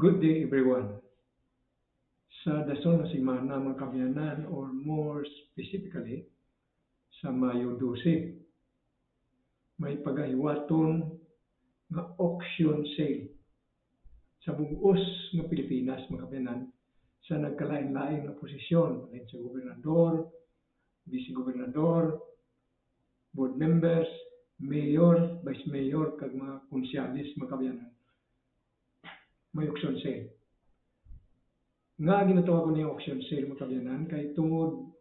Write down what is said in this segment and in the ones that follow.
Good day, everyone. Sa dason nga semana mga kabyanan or more specifically sa Mayo 12, may pagahiwaton nga auction sale sa buos nga Pilipinas mga kabyanan sa nagkalain-lain nga posisyon sa gobernador, vice-gobernador, board members, mayor, vice mayor kag mga konsyalis mga kabyanan. May auction sale. Nga ginatawa ko niya auction sale mga kabyanan kay tungod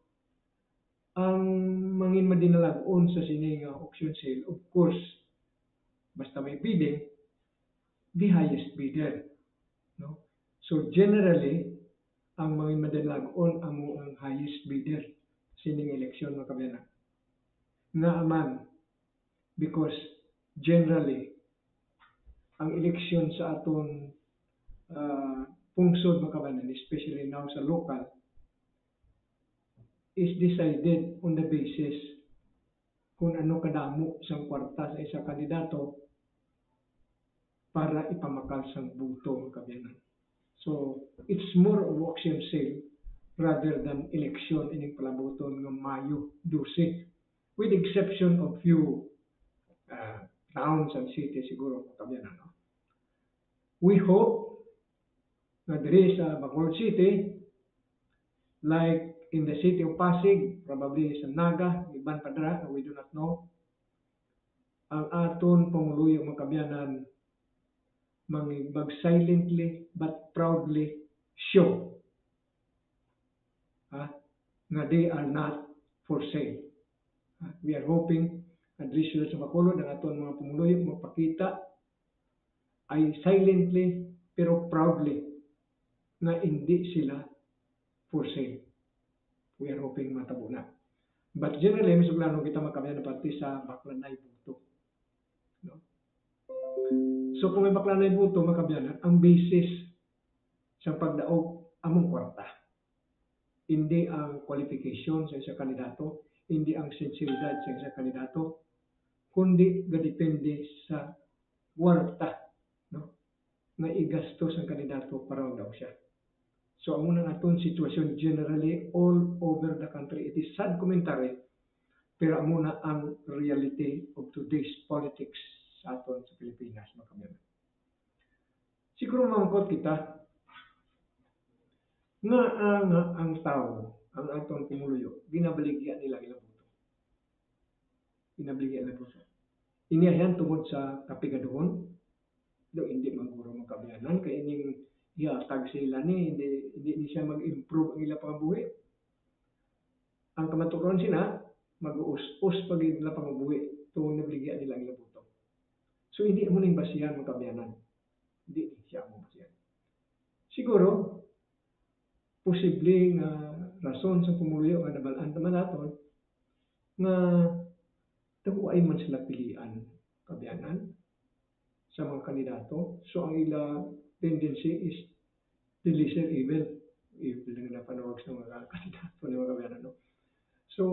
ang mangin madinalag-on sa sini nga auction sale, of course, basta may bidding, the highest bidder. No? So generally, ang mangin madinalag-on amo ang highest bidder sining eleksyon mga kabyanan. Nga aman, because generally, ang eleksyon sa aton pungsod mga kabyanan, especially now sa local, is decided on the basis kung ano kadamo sang kwarta sa isa kandidato para ipamakal sang buto mga kabyanan. So, it's more of auction sale rather than election ining palabuton ng Mayo 12, with exception of few towns and cities siguro mga kabyanan. No? We hope na diri sa Bacolod City, like in the city of Pasig, probably sa Naga, iban pa dira, we do not know, ang aton panguluyo mga kabyanan mag silently but proudly show nga they are not for sale. We are hoping na diri sa Bacolod ang aton mga pumuluyo magpakita ay silently pero proudly na hindi sila for sale. We are hoping matabo na. But generally, may suglano kita makabyan na pati sa baklanay buto. No? So kung may baklanay buto, makabyan, ang basis sa pagdaog among kwarta. Hindi ang qualification sa isang kandidato, hindi ang sinseridad sa isang kandidato, kundi gadepende sa kwarta, no? Na igastos ang kandidato para daw siya. So, amo na aton sitwasyon generally all over the country. It is sad commentary, pero amo na ang reality of today's politics sa aton sa Pilipinas. Siguro mamangkot kita nga ang tao, ang aton pumuluyo, ginabaligya nila ilang buto. Ginabaligya nila buto. Iniayan tungod sa kapigaduhon, do hindi maguro magkabyanan, kaya ining tag sila ni hindi siya mag-improve ang ilang pangabuhi. Ang kamaturon sila mag-uus pag ilang pangabuhi tungod nabaligya nila ang ilang buto. So hindi mo ning basihan mo kabyanan. Hindi siya mo basihan. Siguro posible nga rason sa pumuluyo nga nabalaan naman naton nga tawo ay man sila pilian kabyanan sa mga kandidato. So ang ila tendency is the lesser evil. Evil na napanawag sa mga kandidato ng mga kabyanan. No? So,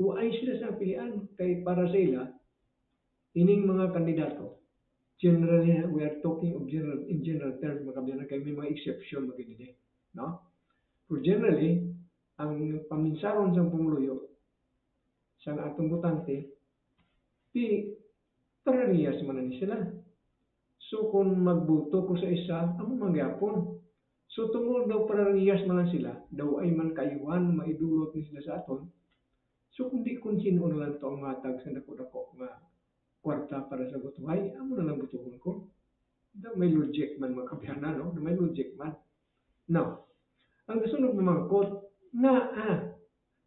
uay sila sa pilian kay para sa ila, ining mga kandidato, generally, we are talking of in general terms, mga kabyanan, kay may mga exception magiging. No? So, generally, ang paminsaron sa pumuluyo sa atong botante, di parehas man ni sila. So, kung magbuto ko sa isa, amo mangyapon. So, tungkol daw parehas man lang sila, daw ay man kayuhan, maidulot ni sila sa aton. So, kung di kung sino na lang ito ang matag sa dako-dako nga kwarta para sa butuhay, amo na lang butuhon ko. Daw may logic man mga kabyanan, no? May logic man. Now, ang kasunod na mangkot, nga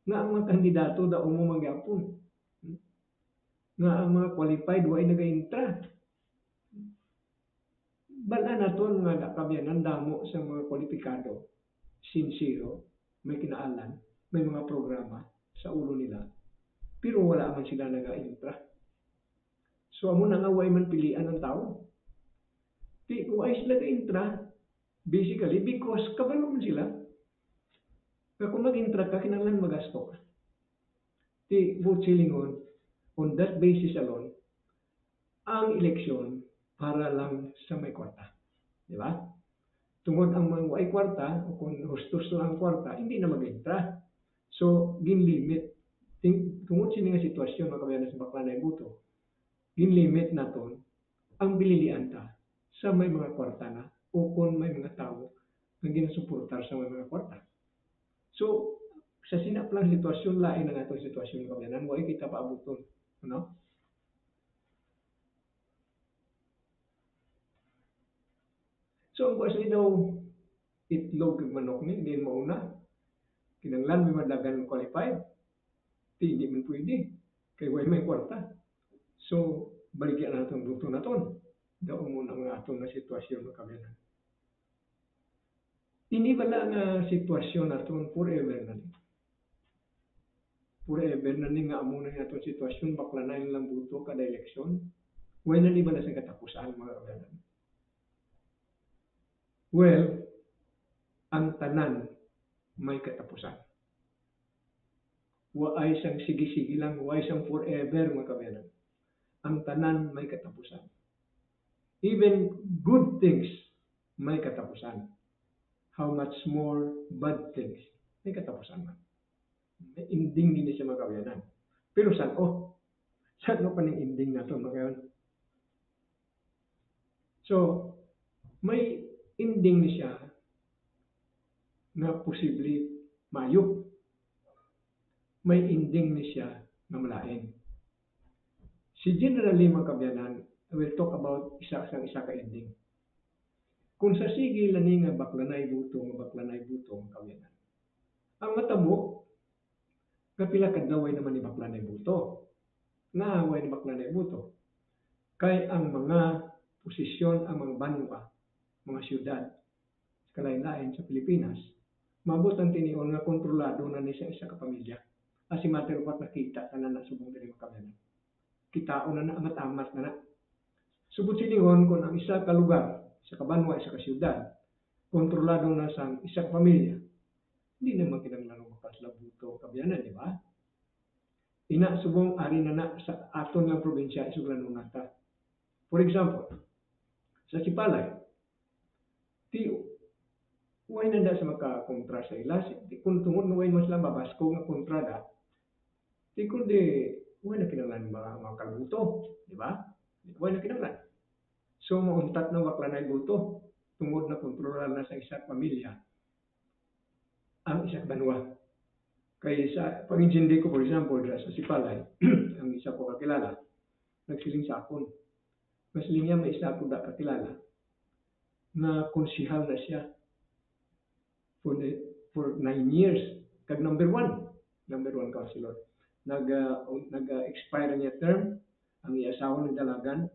ang mga kandidato daw mo mangyapon. Nga ang mga qualified, way nag-intra. Bala na ito mga kabyanan damo sa mga kwalipikado, sincero, may kinaalan, may mga programa sa ulo nila, pero wala man sila nag-intra. So, amo na nga way man pilian ng tao. Way sila nag-intra, basically, because kabalo man sila. Kaya kung mag-intra ka, kinanglan magasto ka. Vote selling on that basis alone, ang eleksyon para lang sa may kwarta. Di ba? Tungod ang mga way kwarta o kung hustos lang ang kwarta, hindi na mag-entra. So, ginlimit. Tungod sini nga sitwasyon mga kabayan sa bakla na buto, ginlimit naton ang bililian ta sa may mga kwarta na o kung may mga tao na ginasuportar sa may mga kwarta. So, sa sinaplang sitwasyon, lain na natong sitwasyon mga kabayan, way kita paabuton. Ano? So, ang kuwas ni daw, itlog ug manok ni, hindi mauna. Kinanglan may madagan qualified. Hindi man pwede. Kay way may kwarta. So, baligyan natin buto naton. Daw muna ang atong na sitwasyon mga kabayan. Ini bala nga sitwasyon naton forever na ni. Forever na ni nga amo na atong sitwasyon bakla na lang buto kada eleksyon. Way na ni ba na sa katapusan mga kabayan? Well, ang tanan may katapusan. Waay sang sige-sige lang, waay sang forever mga kabayan. Ang tanan may katapusan. Even good things may katapusan. How much more bad things may katapusan man. May ending gini siya mga kabayanan. Pero saan o? Saan o pa ng ending nato mga kabayanan? So, may ending ni siya na posible mayo. May ending ni siya na malain. Si generally mga kabayanan, we'll talk about isa ka ending. Kung sa sige lani nga baklanay buto, mga kabayanan. Ang matabo, kapila kadaway naman ni baklanay buto. Naaway ni baklanay buto. Kay ang mga posisyon, ang mga banwa, mga syudad, kalain-lain sa Pilipinas, mabot ang tinion nga kontrolado na ni sa isa ka pamilya. As a matter of fact, nakita ka na nasubong diri mga kabayanan. Kitaon na amat-amat na. Subot silingon kung ang isa ka lugar, isa ka banwa, isa ka syudad, kontrolado na sa isa ka pamilya, hindi naman kinanglan makaslabuto kabayanan, di ba? Ina subong ari na sa aton nga probinsya isuglan nata. For example, sa Sipalay, ti way na da sa makakontra sa ila, kung tungod nga way mas lang babasko nga kontrada, ti kundi way na kinanglan mga kalbuto, di ba? Way na kinanglan. So, mauntat na waklanay buto, tungod na kontrolan na sa isang pamilya, ang isang banwa. Kaya sa pag-intindi ko, for example, sa Sipalay, ang isa ko kakilala, nagsiling sa akon. Masiling niya may isa ko da kakilala, na konsihal na siya for 9 years. Kag number one councilor. Nag-expire niya term, ang iasawa ng dalagan,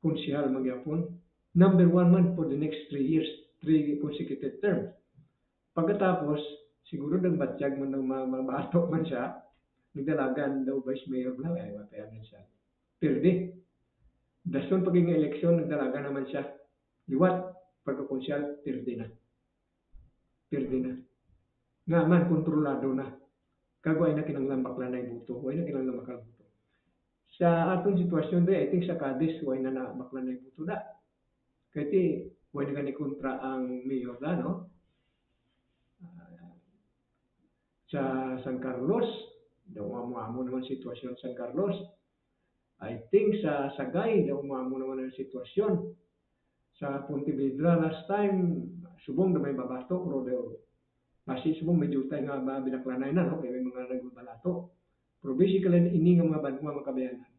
konsihal magyapon. Number one man for the next 3 years, 3 consecutive terms. Pagkatapos, siguro nagbatyag man ng mga batok man siya, nagdalagan daw vice mayor lang, ay matayanan siya. Perde. Dason paging eleksyon, nagdalaga naman siya. Liwat, pagkakonsyal, perde na. Nga man, kontrolado na. Kagway na kinanglan baklanay buto, way na kinanglan makalbuto. Sa atong sitwasyon I think sa Cadiz, way na baklanay buto da. Kaya way na gani kontra ang mayor da, no? Sa San Carlos, daw amo naman sitwasyon sa San Carlos. I think sa Sagay, daw amo naman ang sitwasyon. Sa Pontevedra last time, subong na may babato, pero daw kasi subong medyo tayo nga binaklanay na, no? Kaya may mga nagbalato. Pero basically, ini nga mga banwa mga kabayanan,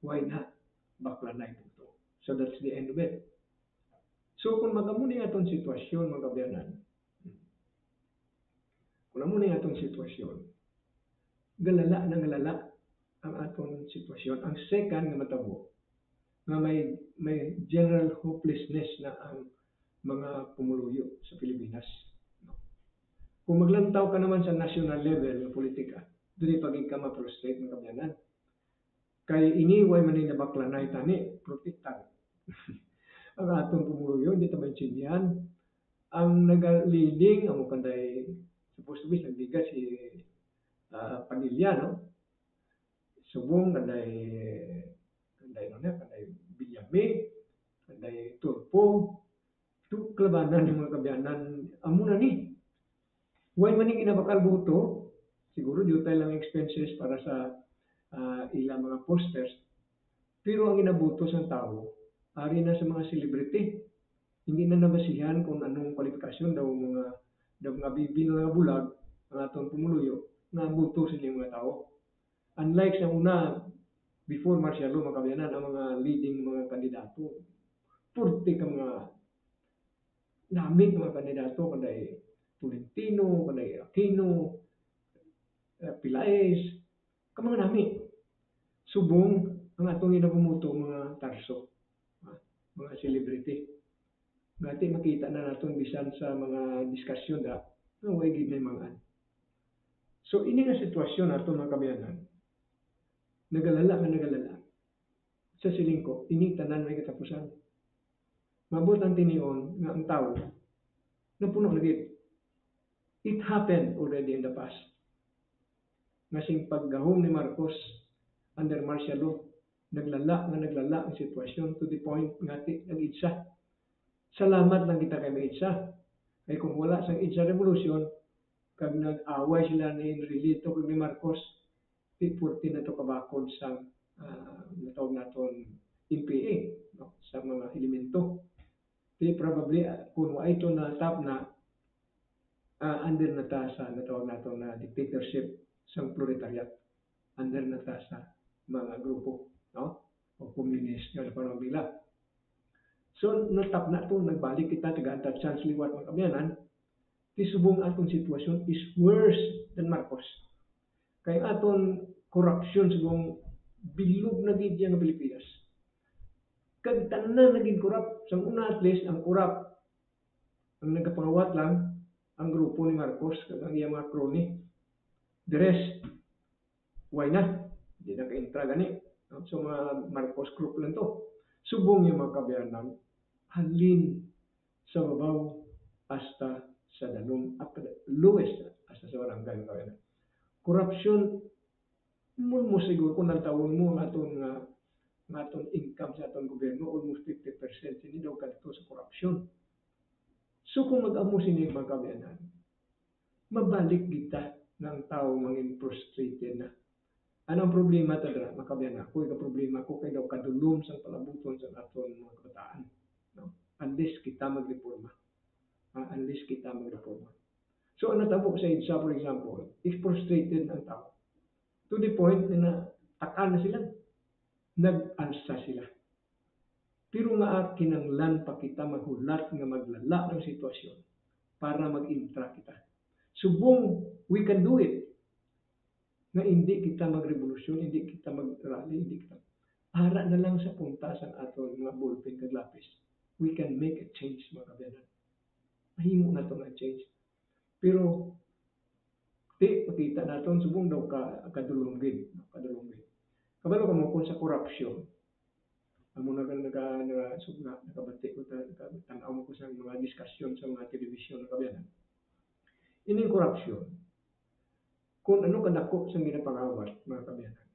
why not baklanay ito? So that's the end of it. So kung magamuni atong sitwasyon mga kabayanan, kung namuni atong sitwasyon, galala ang atong sitwasyon. Ang second nga matabo, na may general hopelessness na ang mga pumuluyo sa Pilipinas. Kung maglantaw ka naman sa national level ng politika, doon paging ka ma-frustrate ng kabayanan. Kaya iniway man na baklanay tani, protektan. Ang atong pumuluyo, hindi tayo maintindihan. Ang nag-leading, ang kanday, supposed to be, nagbigat si Padilla, no? Subong, kanday Villame, kanday Tulpo, to klabanan ng mga kabyanan. Amo na ni. Huwag man yung inabakal buto, siguro jutay lang expenses para sa ilang mga posters. Pero ang inabuto sa tao, ari na sa mga celebrity. Hindi na nabasihan kung anong kwalifikasyon daw mga bibi ng mga bulag, ang atong pumuluyo, na buto sa inyong mga tao. Unlike sa una, before martial law, mga kabyanan, ang mga leading mga kandidato, purti ka mga namit mga kandidato, kanday Tolentino, kanday Aquino, Pilaes, ka mga nami. Subong ang atong inabumoto mga tarso, mga celebrity. Ngati makita na naton bisan sa mga diskusyon na way gid may mga. So ini nga sitwasyon nato mga kabyanan, nagalala sa siling ko, ini tanan may katapusan. Mabot ang tinion nga ang tao napuno na gid. It happened already in the past. Ngasing paggahom ni Marcos under martial law, naglala ang sitwasyon to the point ngati nag-idsa. Salamat lang kita kay Maitsa. Kay kung wala sang Idsa Revolution, kag nag-away sila ni Enrilito kag ni Marcos, purti na to kabakod sa natawag naton NPA, no? Sa mga elemento. Probably, kung wa ito na tap na, under na ta sa natawag naton na dictatorship sa proletariat. Under na ta sa mga grupo, no? O communist nga parang bila. So, natap na ito, nagbalik kita, taga-anta chance liwat mga kabyanan, tisubong atong sitwasyon is worse than Marcos. Kaya aton corruption subong bilog na gid nga Pilipinas. Kag tanan naging corrupt. Sa una at least, ang corrupt, ang nagkapangawat lang, ang grupo ni Marcos, kag ang iyang mga crony. The rest, why na? Hindi na ka-intra gani. So, mga Marcos group lang to. Subong yung mga kabyanan, halin sa babaw hasta sa dalom, lowest hasta sa barangay kawayan. Corruption, mo siguro kung nagtawon mo ang aton income sa aton gobyerno, almost 50% sini daw kadto sa corruption. So kung mag-amo sini mga kabyanan, mabalik kita ng tao mangin frustrated na. Anong problema ta dira mga kabyanan? Ako ka problema ko kay daw kadulom sa palabuton sa aton mga kabataan. No? Unless kita magreforma. Unless kita magreforma. So, ang natabo sa EDSA, for example, is frustrated ang tao. To the point na takan na sila. Nag-alsa sila. Pero nga kinanglan pa kita maghulat nga maglala ng sitwasyon para mag-intra kita. Subong, we can do it. Na hindi kita magrevolusyon, hindi kita mag-rally, hindi kita. Para na lang sa puntasan ato mga ballpen kag lapis. We can make a change mga kabyanan. Mahimo na ito na change. Pero, makita natin, subong daw kadulunggin. Kabalo ka mo kung sa corruption, amo na nakabati ko, tanaw mo ko sa mga diskusyon sa mga television na kabyanan. Ining corruption, kung ano kadako sa ginapangawat, mga kabyanan,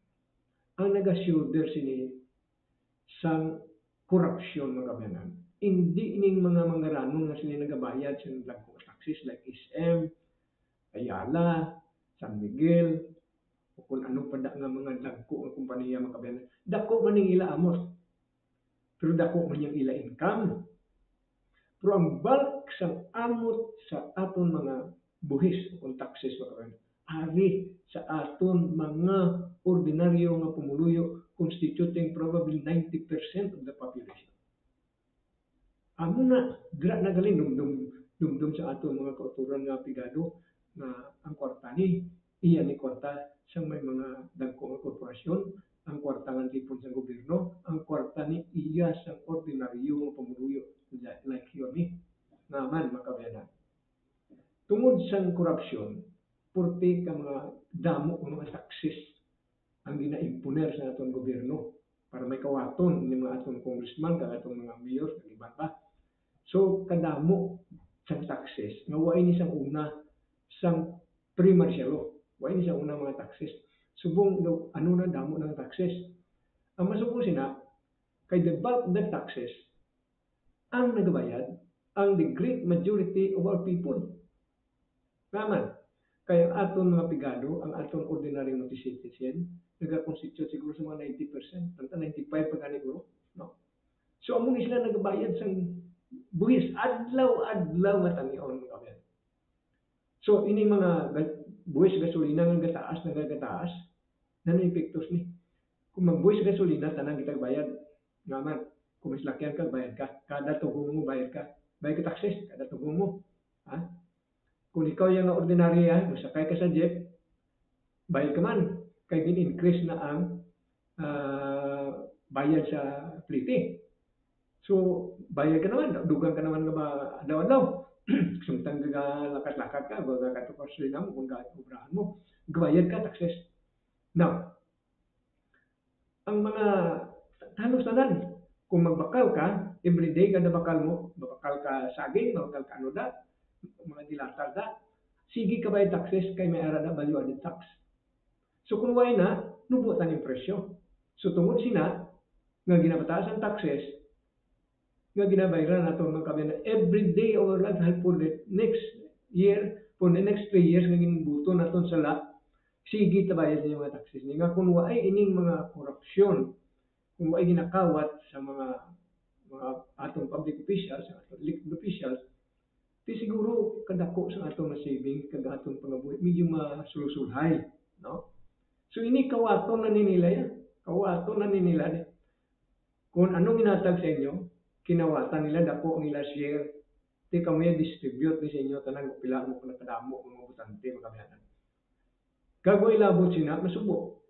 ang nag-shoulder sini sa corruption, mga kabyanan, hindi ining mga mangaranon nga sila nagabayad sa dagko taxes like SM, Ayala, San Miguel, o kung ano pa nga mga dagko nga kumpanya mga kabyanan. Dako man ning ila amos. Pero dako man yung ila income. Pero ang bulk sa amot sa aton mga buhis o kung taxes mga kabyanan, ari sa aton mga ordinaryo nga pumuluyo constituting probably 90% of the population. Amo na, dira na galing dumdum sa aton mga kauturan nga pigado na ang kwarta ni iya ni kwarta sa may mga dagko nga korporasyon, ang kwarta nga tipon sa gobyerno, ang kwarta ni iya sa ordinaryo nga pamuluyo like yun naman makabyanan. Tungod sa korupsyon, purti ka mga damo mga taxes ang ginaimponer sa aton gobyerno para may kawaton ni mga aton congressman kag aton mga mayor kag iban pa. So kadamo sa taxes nga wa ini sang una sang pre-martial law. Wa ini sang una mga taxes. Subong ano na damo ng taxes. Ang masubong sina kay the bulk of the taxes ang nagabayad ang the great majority of our people. Naman, kaya ang aton mga pigado, ang aton ordinary citizen, nag-constitute siguro sa mga 90%, tanta 95 pa gani ko, no? So amo ni sila nagbayad sa buhis adlaw-adlaw nga tanion mga kabayan. So ini mga buhis gasolina nga gataas, nanay epektos ni. Kung magbuhis gasolina tanan kita bayad, naman kung mas lakyan ka bayad ka, kada tugong mo bayad ka. Bayad ka taxes kada tugong mo. Ha? Kung ikaw yung ordinary sakay ka sa jeep, bayad ka man. Kaya gin-increase na ang bayad sa plite. So, bayad ka naman. Dugang ka naman nga ba daw-daw. Sumtang ka lakat-lakat ka, baga ka to pasulina mo, kung obrahan mo. Gabayad ka, taxes. Now, ang mga halos tanan, kung magbakal ka, everyday kada bakal mo, mabakal ka saging, mabakal ka ano da, mga dilatar da, sige ka bayad taxes kay may ara na value added tax. So kung why na, nubutan yung presyo. So tungod sina, nga ginabataas ang taxes, nga ginabayaran nato mga kabayan every day of our life for the next year, for the next 3 years, nga ginbuto naton sa la, sige tabayad niya mga taxes. Nga kung waay ining mga korupsyon, kung waay ginakawat sa mga atong public officials, sa atong elected officials, di siguro kadako sa atong saving, kada atong pangabuhi, medyo masulusulhay, no? So ini kawaton na ninila yan. Kawaton na ninila. Kung anong inatag sa inyo, kinawatan nila, dako ang ila share. Di kami distribute ni sa inyo, tanang pila mo kung nakadamo, mga butante, mga kamiyanan. Kago ilabot sina, masubo.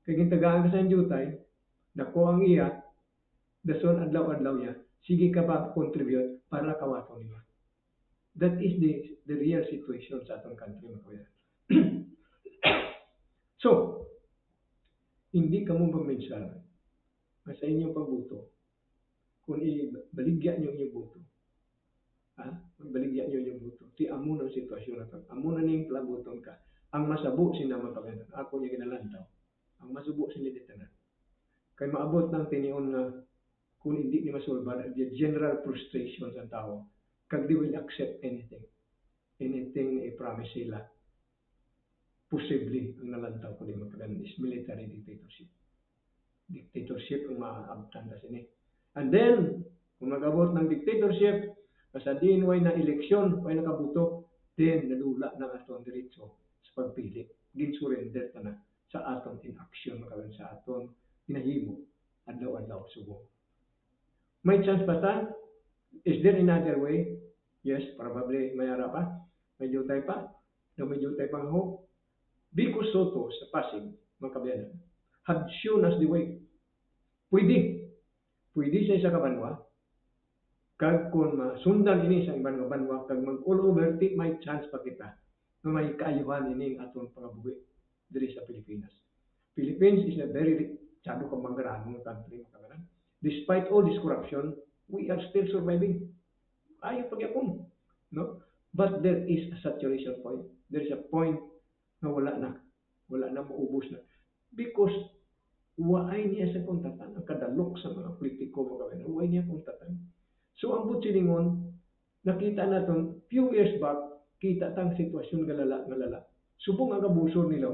Kaya gintagaan ka sa jutay, dako ang iya, dason adlaw-adlaw ya, sige ka ba contribute para kawaton nila. That is the real situation sa atong country, mga kamiyanan. So, hindi ka mo paminsal sa inyong pagbuto, kung ibaligya niyo yung buto, baligya niyo yung buto, ti amo ng sitwasyon na ito, amo na ning plabuton ka, ang masabo sinama kamiyanan, ako niya ginalantaw, ang masubo sila ditanan, kay maabot ng tinion na, kung hindi ni masolba, the general frustration sa tao, kag they will accept anything i-promise sila, possibly, ang nalantaw ko din magkagan is military dictatorship ang maabtan kasi ni. And then, kung nag-abot ng dictatorship, kasadin way na eleksyon, way nakabuto, then nadula ng atong diretso sa pagpili. Gin-surrender ta na sa atong inaction, makalan sa atong hinahimo, adlaw-adlaw subong. May chance pa ta? Is there another way? Yes, probably may ara pa. May jutay pa. May jutay pang hope. Biko Soto sa Pasig, mga kabayanan, had shown us the way. Pwede sa isa ka banwa, kag kung masundan ini sa ibang nga banwa, kag mag-all over, may chance pa kita na may kaayuhan ini atong pangabuhi diri sa Pilipinas. Philippines is a very chado ka manggaranong country, mga kabayanan. Despite all this corruption, we are still surviving. Ayaw pagyapon, no? But there is a saturation point. There is a point na wala na maubos na. Because waay niya sa kontatan, ang kadalok sa mga politiko, mga kabayan, waay niya kontatan. So ang butsilingon, nakita natin, few years back, kita tang sitwasyon galala. Subong ang kabusor nila,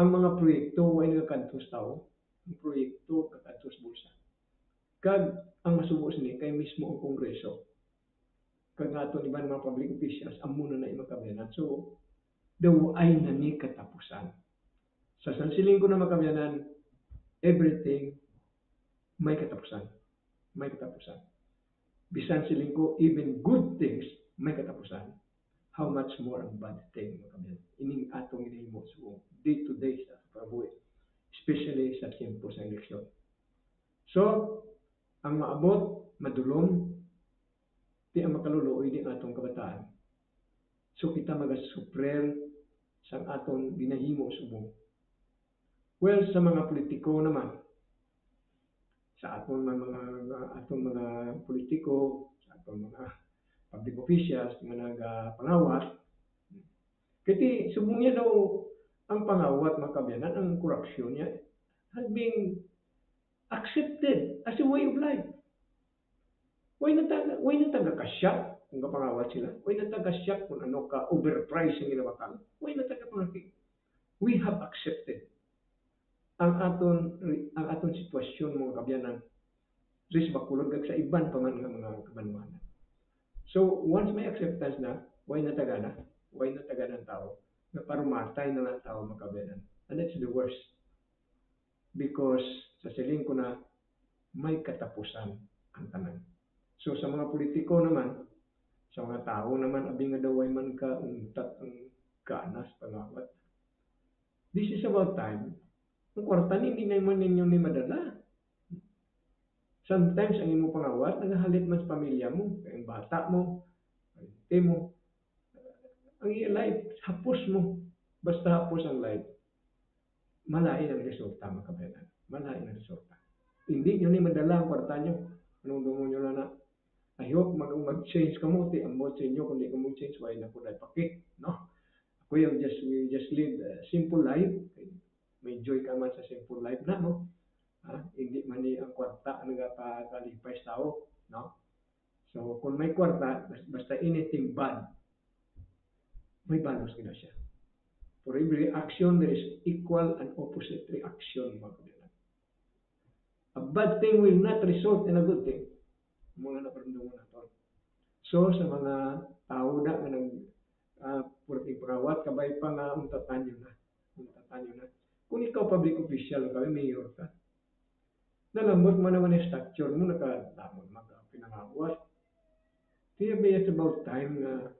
ang mga proyekto, waay nagkantos tao, ang proyekto, kakantos bulsa. Kag ang masubos ni, kay mismo ang kongreso, kag ato iban mga public officials, amo na imong kabayanan. So, daw ay nani katapusan. Sa sansiling ko na makabayanan, everything may katapusan. May katapusan. Bisan siling ko, even good things may katapusan. How much more ang bad thing, makabayanan. Ining atong inahimo so day to day sa pagbuhi, especially sa tiempo sa eleksyon. So, ang maabot, madulong, di ang makaluluoy di atong kabataan. So kita magasuprer sa atong ginahimo subong. Well, sa mga politiko naman, sa atong mga politiko, sa atong mga public officials nga nagapangawat, kiti subong niya daw ang pangawat, mga kabayanan, ang korupsyon niya has been accepted as a way of life. Way na taga-kasyak kung kapangawat sila. Way na taga-kasyak kung ano ka overprice ang inabakal. Way na taga-pangaki. We have accepted ang aton sitwasyon mga kabyanan. Ris bakulod kag sa iban pa man nga mga kabanwanan. So once may acceptance na, way na taga na. Way na taga ng tao. Na parumatay na lang tao mga kabyanan. And that's the worst. Because sa siling ko na may katapusan ang tanan. So sa mga politiko naman, sa mga tao naman, abi nga daw ay man ka untat ang ganas pangawat. This is about time. Ang kwarta hindi na man ninyo ni madala. Sometimes ang imo pangawat, nagahalit man sa pamilya mo, ang bata mo, ang mo, ang iyong life, hapos mo. Basta hapos ang life, malain ang resulta mga kabayan. Malain ang resulta. Hindi nyo ni madala ang kwarta nyo. Anong dungo nyo na I hope mag-change ka mo, ti ambot sa inyo, kung di ka mag-change, why na po dahil pakit, no? Ako yung we just live a simple life. May joy ka man sa simple life na, no? Hindi man ni ang kwarta ang nagpakalipay sa tao, no? So, kung may kwarta, basta anything bad, may balos gina siya. For every action, there is equal and opposite reaction, mga kabilang. A bad thing will not result in a good thing. Mga naparamdaman natin. So, sa mga tao na purting pangawat, kabay pa nga untatan nyo na. Untatan nyo na. Kung ikaw public official, kami mayor ka, nalambot mo naman yung structure mo, nakadamon pinangawat. Kaya ba it's about time na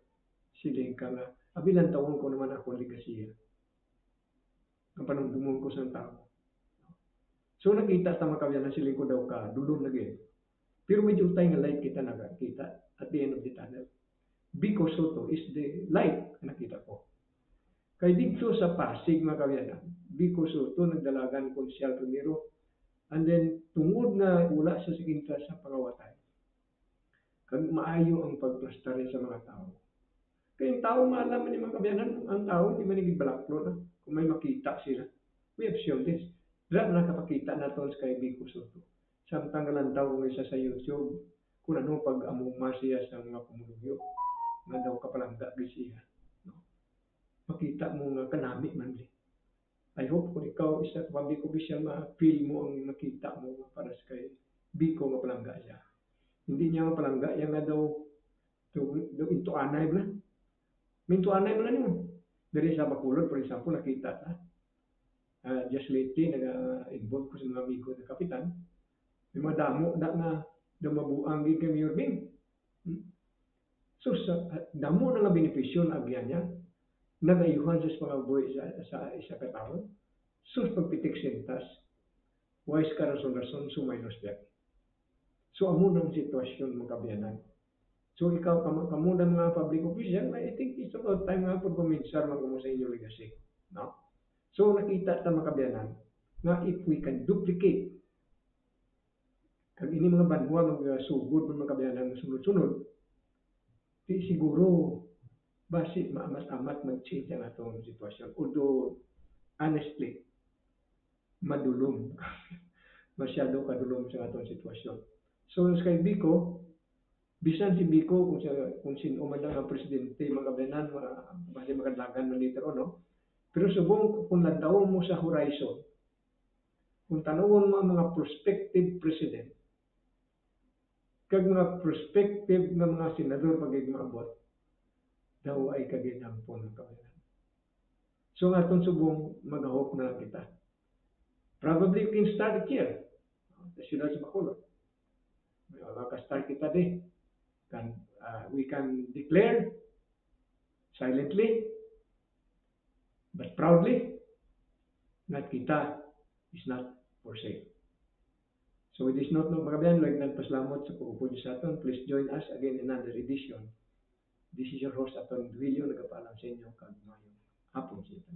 siling ka nga, abilang taon ko naman ako ligasiya. Ang panungdumon ko sa tao. So nakita sa mga kabyan na siling ko daw ka, dulong lagi. Pero medyo tayo nga light kita nakakita at the end of the tunnel. Biko Soto is the light na nakita ko. Kaya dito sa Pasig mga kabyan, Biko Soto nagdalagan konsyal primero. And then, tungod na wala sa sikinta sa pangawatay, kag maayo ang pagplastarin sa mga tao. Kaya yung tao malaman ni mga kabyanan, ang tao hindi man naging balaklo na. Kung may makita sila. We have shown this. Dila na nakapakita na ito sa kay Biko Soto. Samtang lang daw kung isa sa YouTube, kung ano pag-amuma siya sa mga pumulugyo, na daw kapalangga siya. No? Makita mo nga kanami man li. I hope kung ikaw isa sa public official, ma-feel mo ang nakita mo para sa kay Biko nga palangga siya. Hindi niya nga palangga, yan nga daw into anay ba? Minto anay mo na niyo. Dari sa Bacolod, for example, nakita na. Just lately, nag-involve ko sa mga amigo na kapitan. May mga damo na nga mabuang din kay Mayor Bing. So, damo na nga benepisyo na agyan niya. Nag-ayuhan sa mga buhay sa isa katao. So, pagpitik sentas, wise ka rason-rason, sumaynos biyak. So, amo ng sitwasyon mga kabiyanan. So, ikaw, kamo ng mga public official, I think it's about time nga po kuminsar mga sa inyong legacy. No? So, nakita sa mga kabiyanan na if we can duplicate kag ini mga banwa magsugod ng mga kabiyanan sunod-sunod, di siguro basi maamat-amat mag-change ang atong sitwasyon. Although, honestly, madulong. Masyado kadulong sa atong sitwasyon. So, sa kay Biko, bisan si Biko, kung sino man lang ang presidente, mga kabiyanan, basi makadlagan man later on, no? Pero subong, kung lantaon mo sa horizon, kung tanawon mo mga prospective president, kag mga prospective na mga senador pagig maabot, daw ay kaginampon ng kabiyanan. So nga itong subong, mag-hope na lang kita. Probably we can start it here. Sa siyudad sa Bacolod. Maka-start kita din. We can declare silently but proudly that kita is not for sale. So with this note, mga kabayan, like nagpasalamat sa pag-upo niyo sa aton. Please join us again in another edition. This is your host, Aton Duilio, nagpapaalam sa inyo kag mayong hapon sa inyo.